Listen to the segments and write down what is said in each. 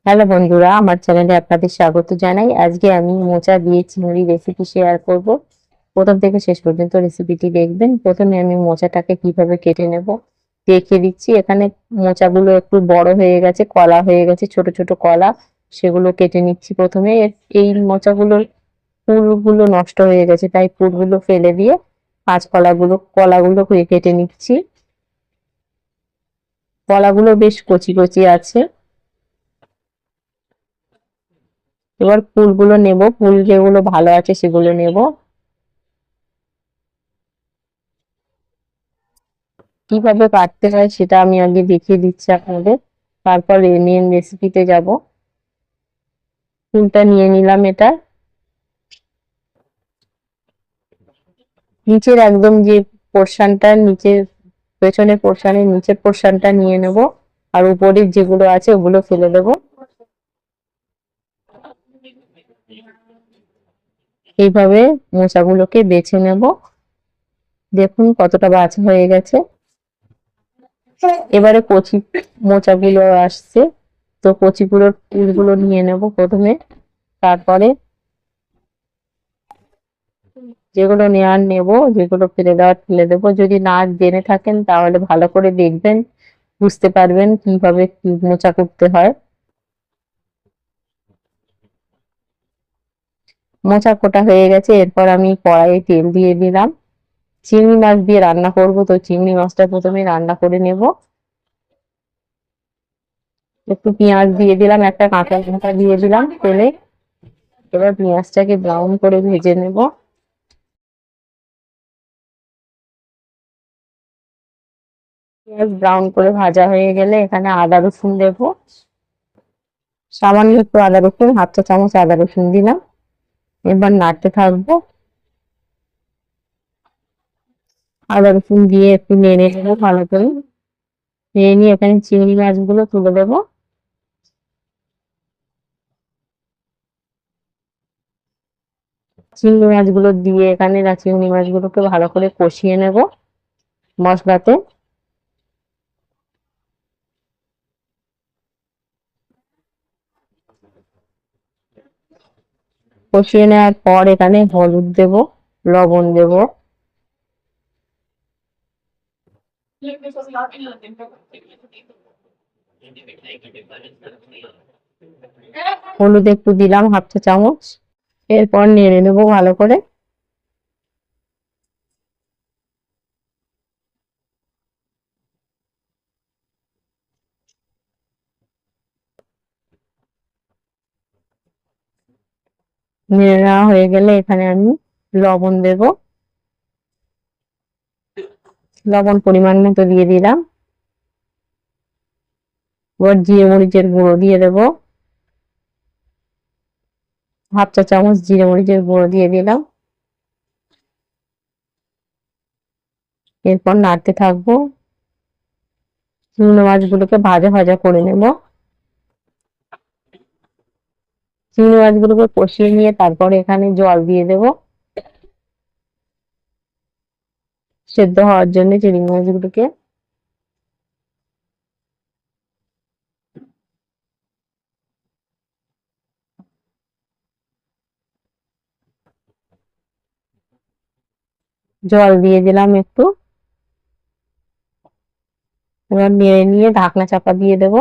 Hello বন্ধুরা, আমার চ্যানেলে আপনাদের স্বাগত জানাই। আজকে আমি মোচা দিয়ে চিংড়ি রেসিপি শেয়ার করব। প্রথম থেকে শেষ পর্যন্ত রেসিপিটি দেখবেন। প্রথমে আমি মোচাটাকে কিভাবে কেটে নেব দেখিয়ে দিচ্ছি। এখানে মোচাগুলো একটু বড় হয়ে গেছে, কলা হয়ে গেছে, ছোট ছোট কলা, সেগুলো কেটে নিচ্ছি। প্রথমে এই মোচাগুলোর পুরগুলো নষ্ট হয়ে গেছে, তাই পুরগুলো ফেলে দিয়ে কলাগুলো কেটে নিচ্ছি। কলাগুলো বেশ কচি কচি আছে। এবার ফুলগুলো নেব, ফুল যেগুলো ভালো আছে সেগুলো নেব। কিভাবে কাটতে হয় সেটা আমি আগে দেখিয়ে দিচ্ছি আপনাদের, তারপর মেন রেসিপিতে যাব। ফুলটা নিয়ে নিলাম। এটা নিচের একদম যে পোর্শনটা, নিচের পেছনের পোর্শনের নিচের পোর্শনটা নিয়ে নেব, আর উপরের যেগুলো আছে ওগুলো ফেলে দেব। এইভাবে মোচাগুলোকে বেছে নেব। দেখুন কতটা বাছা হয়ে গেছে। এবারে কচি মোচাগুলো আসছে, তো কচিগুলোর ফুলগুলো নিয়ে নেব প্রথমে, তারপরে যেগুলো নেওয়ার নেব, যেগুলো ফেলে দেওয়ার ফেলে দেবো। যদি না জেনে থাকেন তাহলে ভালো করে দেখবেন, বুঝতে পারবেন কিভাবে কি মোচা করতে হয়। মোচা কোটা হয়ে গেছে, এরপর আমি কড়াইয়ে তেল দিয়ে দিলাম। চিংড়ি মাছ দিয়ে রান্না করব, তো চিংড়ি মাছটা প্রথমে রান্না করে নেব। একটু পেঁয়াজ দিয়ে দিলাম, একটা কাঁচা লঙ্কা দিয়ে দিলাম তেলে। এবার পেঁয়াজটাকে ব্রাউন করে ভেজে নেব। পেঁয়াজ ব্রাউন করে ভাজা হয়ে গেলে এখানে আদা রসুন দেবো। সামান্য একটু আদা রসুন, হাফ চা চামচ আদা রসুন দিলাম। এবার নাড়তে থাকবো। আদা রসুন দিয়ে একটু নেড়ে নেবো ভালো করে। নেড়ে নিয়ে এখানে চিংড়ি মাছগুলো তুলে দেবো। চিংড়ি মাছগুলো দিয়ে এখানে চিংড়ি মাছগুলোকে ভালো করে কষিয়ে নেব মশলাতে। কষিয়ে নেওয়ার পর এখানে হলুদ দেব, লবণ দেব। হলুদ একটু দিলাম, হাফ চা চামচ। এরপর নেড়ে নেবো ভালো করে। নেড়ে নেওয়া হয়ে গেলে এখানে আমি লবণ দেব। লবণ পরিমাণ মতো দিয়ে দিলাম। এবার জিরে মরিচের গুঁড়ো দিয়ে দেব, হাফ চা চামচ জিরে মরিচের গুঁড়ো দিয়ে দিলাম। এরপর নাড়তে থাকবো। চিংড়ি মাছগুলোকে ভাজা ভাজা করে নেব। চিংড়ি মাছগুলোকে কষিয়ে নিয়ে তারপরে এখানে জল দিয়ে দেব সেদ্ধ হওয়ার জন্য চিংড়ি মাছগুলোকে। জল দিয়ে দিলাম একটু। এবার নেড়ে নিয়ে ঢাকনা চাপা দিয়ে দেব।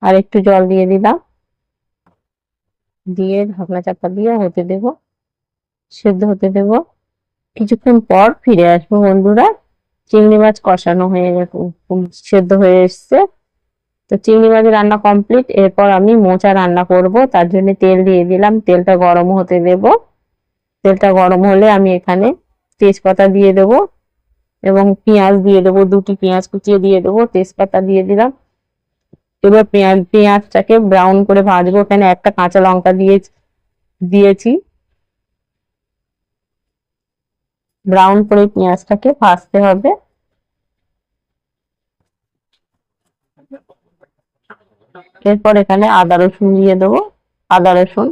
আর একটু জল দিয়ে দিলাম, দিয়ে ঢাকনা চাপা দিয়ে হতে দেব, সেদ্ধ হতে দেব। কিছুক্ষণ পর ফিরে আসবো বন্ধুরা। চিংড়ি মাছ কষানো হয়ে গেছে, সেদ্ধ হয়ে এসছে। তো চিংড়ি মাছের রান্না কমপ্লিট। এরপর আমি মোচা রান্না করব, তার জন্য তেল দিয়ে দিলাম। তেলটা গরম হতে দেব। তেলটা গরম হলে আমি এখানে তেজপাতা দিয়ে দেব এবং পেঁয়াজ দিয়ে দেবো, দুটি পেঁয়াজ কুচিয়ে দিয়ে দেবো, তেজপাতা দিয়ে দিলাম। এবার পেঁয়াজটাকে ব্রাউন করে ভাজবো। এখানে একটা কাঁচা লঙ্কা দিয়েছি। ব্রাউন করে পেঁয়াজটাকে ভাজতে হবে। এরপর এখানে আদা রসুন দিয়ে দেবো। আদা রসুন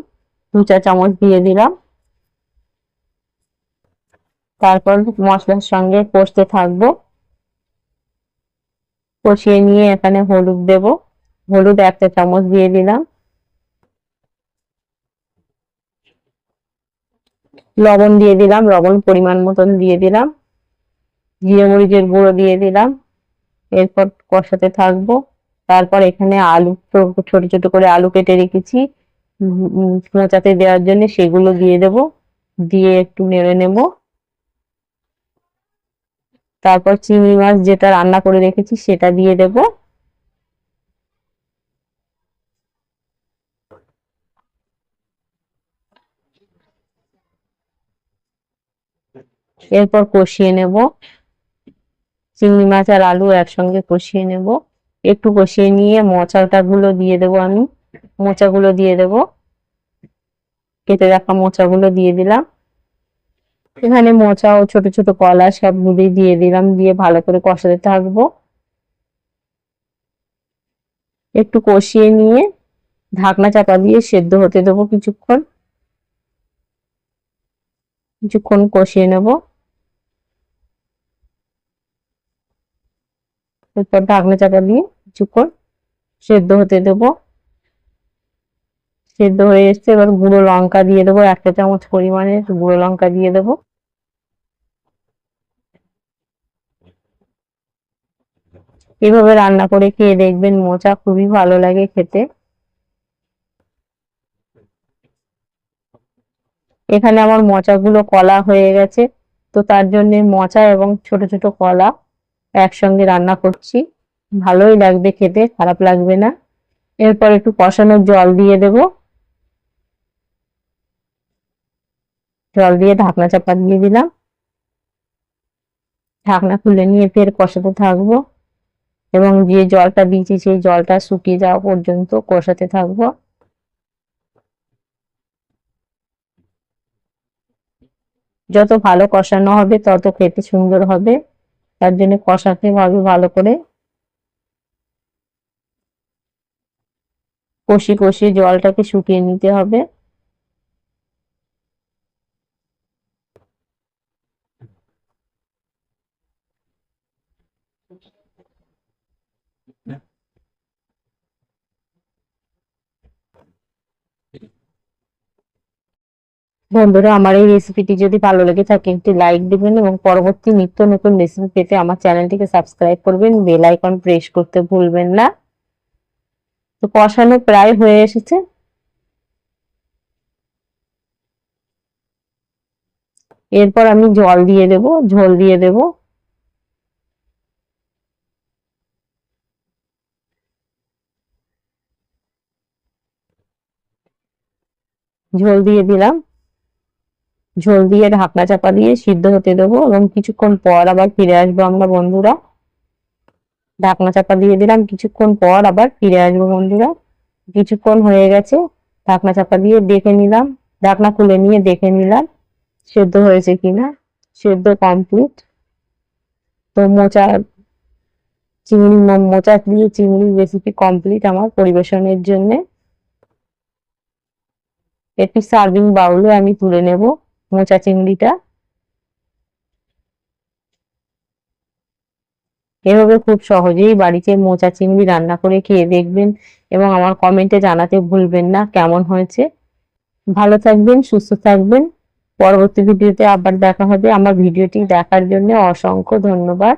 2 চা চামচ দিয়ে দিলাম। তারপর মশলার সঙ্গে কষতে থাকবো। কষিয়ে নিয়ে এখানে হলুদ দেব, হলুদ 1 চা চামচ দিয়ে দিলাম। লবণ দিয়ে দিলাম, লবণ পরিমাণ মতন দিয়ে দিলাম। জিরে মরিচের গুঁড়ো দিয়ে দিলাম। এরপর কষাতে থাকবো। তারপর এখানে আলু, ছোট ছোট করে আলু কেটে রেখেছি মোচাতে দেওয়ার জন্য, সেগুলো দিয়ে দেব। দিয়ে একটু নেড়ে নেব। তারপর চিংড়ি মাছ যেটা রান্না করে রেখেছি সেটা দিয়ে দেব। এরপর কষিয়ে নেব। চিংড়ি মাছ আর আলু একসঙ্গে কষিয়ে নেব। একটু কষিয়ে নিয়ে মোচাগুলো দিয়ে দেব। আমি মোচাগুলো দিয়ে দেব, কেটে রাখা মোচাগুলো দিয়ে দিলাম। এখানে মোচা ও ছোট ছোট কলা সবগুলি দিয়ে দিলাম, দিয়ে ভালো করে কষাতে থাকবো। একটু কষিয়ে নিয়ে ঢাকনা চাপা দিয়ে সেদ্ধ হতে দেবো কিছুক্ষণ। কিছুক্ষণ কষিয়ে নেব। এরপর ঢাকনা চাপা দিয়ে কিছুক্ষণ সেদ্ধ হতে দেবো। সেদ্ধ হয়ে এসছে, এবার গুঁড়ো লঙ্কা দিয়ে দেবো, 1 চা চামচ পরিমাণে গুঁড়ো লঙ্কা দিয়ে দেবো। এভাবে রান্না করে খেয়ে দেখবেন, মোচা খুবই ভালো লাগে খেতে। এখানে আমার মোচাগুলো কলা হয়ে গেছে, তো তার জন্য মোচা এবং ছোট ছোট কলা একসঙ্গে রান্না করছি। ভালোই লাগবে খেতে, খারাপ লাগবে না। এরপর একটু কষানোর জল দিয়ে দেব। জল দিয়ে ঢাকনা চাপা দিয়ে দিলাম। ঢাকনা খুলে নিয়ে ফের কষাতে থাকবো, এবং যে জলটা দিয়েছি সেই জলটা শুকিয়ে যাওয়া পর্যন্ত কষাতে থাকবো। যত ভালো কষানো হবে তত খেতে সুন্দর হবে, তার জন্য কষাতে হবে ভালো করে। কষিয়ে কষিয়ে জলটাকে শুকিয়ে নিতে হবে। বন্ধুরা, আমার এই রেসিপিটি যদি ভালো লেগে থাকে একটি লাইক দিবেন, এবং পরবর্তী নিত্য নতুন রেসিপি পেতে আমার চ্যানেলটিকে সাবস্ক্রাইব করবেন, বেল আইকন প্রেস করতে ভুলবেন না। তো কষানো প্রায় হয়ে এসেছে। এরপর আমি জল দিয়ে দেব, ঝোল দিয়ে দেব। ঝোল দিয়ে দিলাম। ঝোল দিয়ে ঢাকনা চাপা দিয়ে সিদ্ধ হতে দেবো, এবং কিছুক্ষণ পর আবার ফিরে আসবো আমরা বন্ধুরা। ঢাকনা চাপা দিয়ে দিলাম, কিছুক্ষণ পর আবার ফিরে আসবো বন্ধুরা। কিছুক্ষণ হয়ে গেছে, ঢাকনা চাপা দিয়ে দেখে নিলাম। ঢাকনা খুলে নিয়ে দেখে নিলাম সেদ্ধ হয়েছে কিনা। সেদ্ধ কমপ্লিট। তো মোচা দিয়ে চিংড়ি রেসিপি কমপ্লিট আমার পরিবেশনের জন্য। একটি সার্ভিং বাউলে আমি তুলে নেব মোচা চিংড়িটা। এভাবে খুব সহজেই বাড়িতে মোচা চিংড়ি রান্না করে খেয়ে দেখবেন, এবং আমার কমেন্টে জানাতে ভুলবেন না কেমন হয়েছে। ভালো থাকবেন, সুস্থ থাকবেন। পরবর্তী ভিডিওতে আবার দেখা হবে। আমার ভিডিওটি দেখার জন্য অসংখ্য ধন্যবাদ।